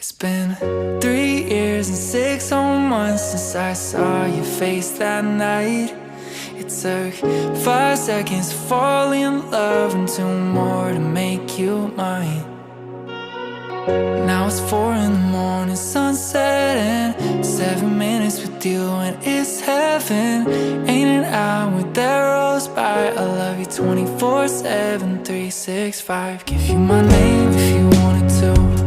It's been 3 years and 6 whole months since I saw your face that night. It took 5 seconds to fall in love and 2 more to make you mine. Now it's 4 in the morning, sunset, and 7 minutes with you, and it's heaven. Ain't an hour that rolls by. I love you 24/7, 365. Give you my name if you wanted to.